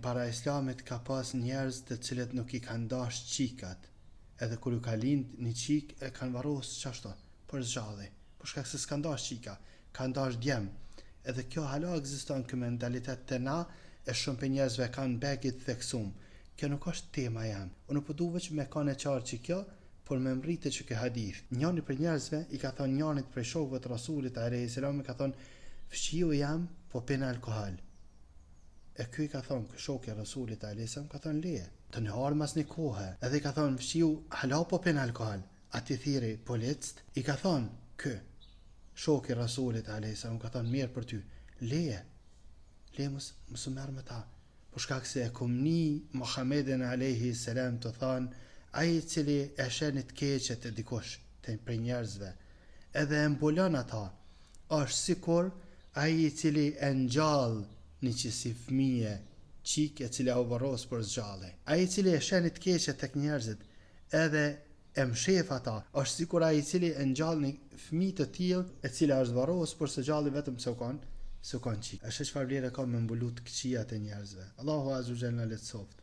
Para islamit ka pas njerëz të cilët nuk i kanë dash qikat, edhe kur ju ka lind një qik e kanë varros qashto për zgjalli, për shkak se s'kan dash qika, kanë dash djem. Edhe kjo hala ekziston ky mentalitet te na, e shumë për njerëzve kanë begit theksum. Kjo nuk është tema jam. Unë po du veç me kanë e qartë që kjo, por me mrite që kjo hadith. Njëri për njerëzve i ka thonë njënit prej shokëve të Rasulit a.s. ka thonë, fshiu jam po pin alkohol. E ky i ka thonë, ky shoku i Rasulit a.s. ka thonë leje. Të në harë mas një kohë, edhe i ka thonë, fshiu hala po pin alkohol. Ati thiri policët, i ka thonë, ky shoku i Rasulit a.s. ka thonë, mirë për ty, leje mësë merë me ta. Por shkak se e kumni Muhammedin a.s. të thonë, ai cili e shenit keqet e dikush të prej njerëzve, edhe e mbulon ata, është sikur ai cili e ngjall një qisi fëmije, qik e cila u varros për zgjalli. Ai cili e shenit keqet tek njerëzit, edhe e mshef ata, është sikur ai cili e ngjall një fëmijë të tillë, e cila është varros për zgjalli vetëm se u kanë qik. Është çfarë vlerë ka me mbulut këqijat e njerëzve. Allahu azza wa jalla letsoft.